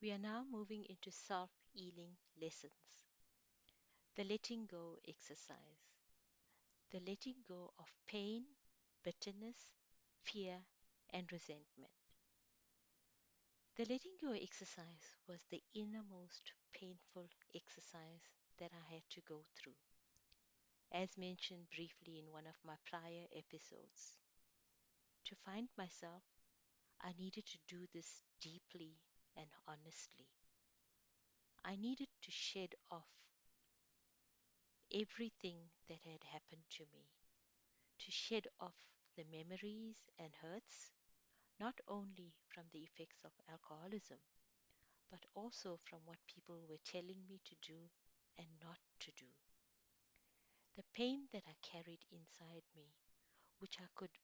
We are now moving into self healing lessons. The letting go exercise. The letting go of pain, bitterness, fear, and resentment. The letting go exercise was the innermost painful exercise that I had to go through, as mentioned briefly in one of my prior episodes. To find myself, I needed to do this deeply and honestly. I needed to shed off everything that had happened to me, to shed off the memories and hurts, not only from the effects of alcoholism, but also from what people were telling me to do and not to do. The pain that I carried inside me, which I could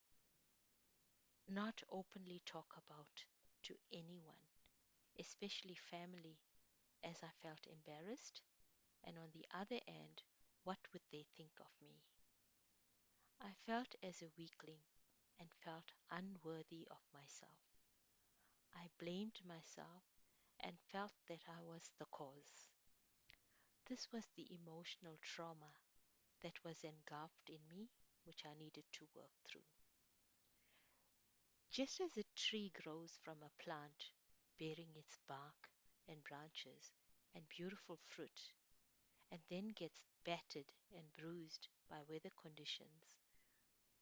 not openly talk about to anyone, especially family, as I felt embarrassed, and on the other hand, what would they think of me? I felt as a weakling and felt unworthy of myself. I blamed myself and felt that I was the cause. This was the emotional trauma that was engulfed in me, which I needed to work through. Just as a tree grows from a plant, bearing its bark and branches and beautiful fruit, and then gets battered and bruised by weather conditions,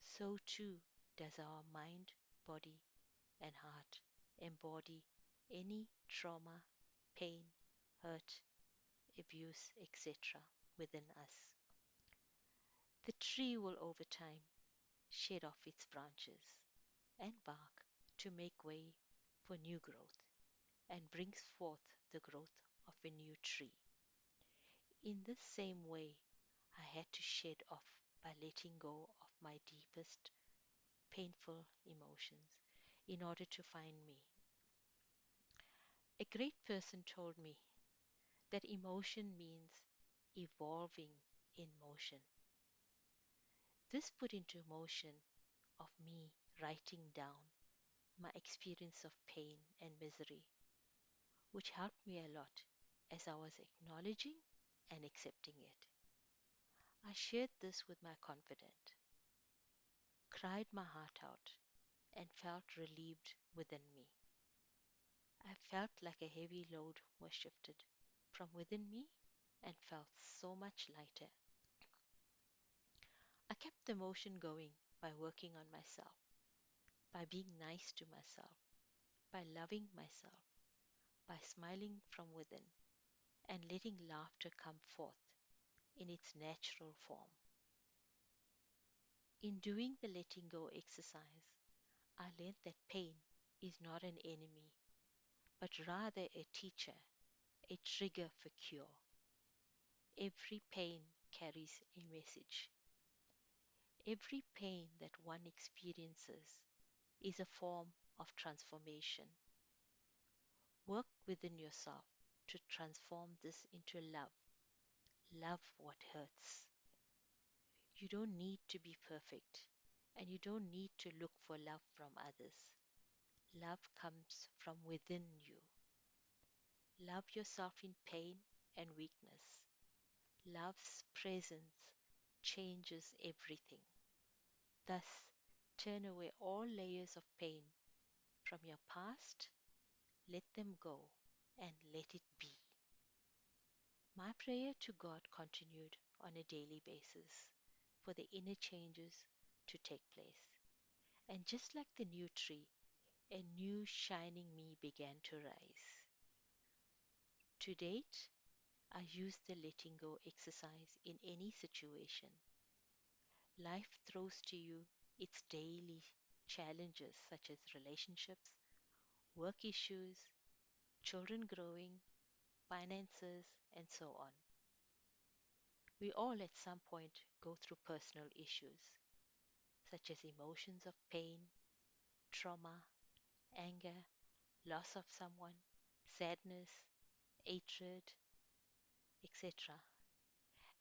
so too does our mind, body, and heart embody any trauma, pain, hurt, abuse, etc. within us. The tree will over time shed off its branches and bark to make way for new growth and brings forth the growth of a new tree. In this same way, I had to shed off by letting go of my deepest painful emotions in order to find me. A great person told me that emotion means evolving in motion. This put into motion of me writing down my experience of pain and misery, which helped me a lot as I was acknowledging and accepting it. I shared this with my confidant, cried my heart out, and felt relieved within me. I felt like a heavy load was shifted from within me and felt so much lighter. I kept the motion going by working on myself, by being nice to myself, by loving myself, by smiling from within, and letting laughter come forth in its natural form. In doing the letting go exercise, I learned that pain is not an enemy, but rather a teacher, a trigger for cure. Every pain carries a message. Every pain that one experiences is a form of transformation. Work within yourself to transform this into love. Love what hurts. You don't need to be perfect, and you don't need to look for love from others. Love comes from within you. Love yourself in pain and weakness. Love's presence changes everything. Thus, turn away all layers of pain from your past, let them go, and let it be. My prayer to God continued on a daily basis for the inner changes to take place. And just like the new tree, a new shining me began to rise. To date, I use the letting go exercise in any situation. Life throws to you its daily challenges such as relationships, work issues, children growing, finances, and so on. We all at some point go through personal issues such as emotions of pain, trauma, anger, loss of someone, sadness, hatred, etc.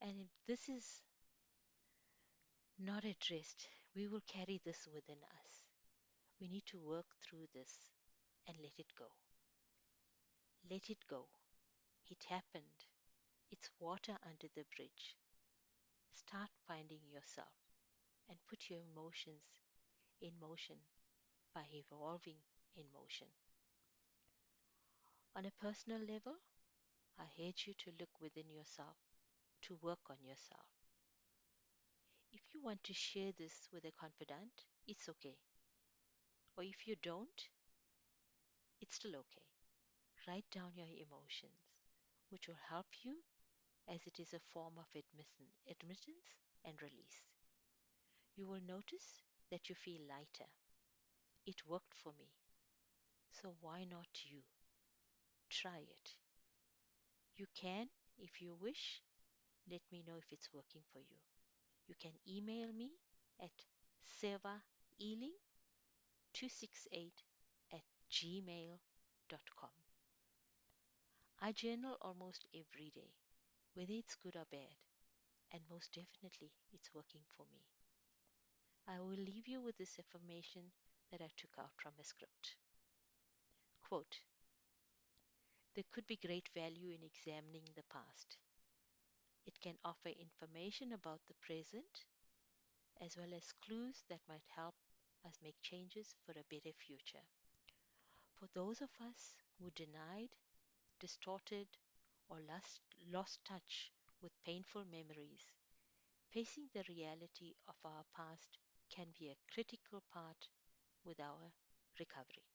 And if this is not addressed, we will carry this within us. We need to work through this and let it go. Let it go. It happened. It's water under the bridge. Start finding yourself and put your emotions in motion by evolving in motion. On a personal level, I urge you to look within yourself, to work on yourself. If you want to share this with a confidant, it's okay. Or if you don't, it's still okay. Write down your emotions, which will help you as it is a form of admittance and release. You will notice that you feel lighter. It worked for me, so why not you? Try it. You can, if you wish, let me know if it's working for you. You can email me at sevaealing268 at gmail.com. I journal almost every day, whether it's good or bad, and most definitely it's working for me. I will leave you with this affirmation that I took out from a script. Quote, there could be great value in examining the past. It can offer information about the present as well as clues that might help us make changes for a better future. For those of us who denied, distorted, or lost touch with painful memories, facing the reality of our past can be a critical part with our recovery.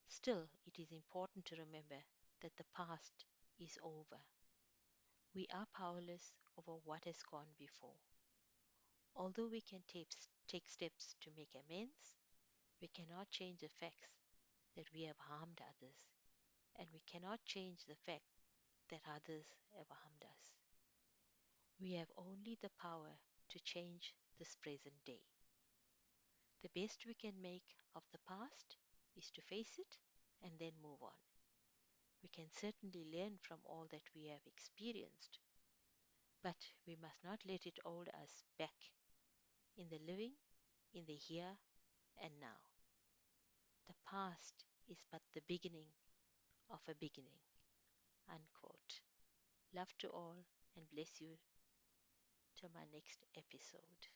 Still, it is important to remember that the past is over. We are powerless over what has gone before. Although we can take steps to make amends, we cannot change the facts that we have harmed others, and we cannot change the fact that others have harmed us. We have only the power to change this present day. The best we can make of the past is to face it and then move on. We can certainly learn from all that we have experienced, but we must not let it hold us back in the living, in the here and now. The past is but the beginning of a beginning. Unquote. Love to all and bless you till my next episode.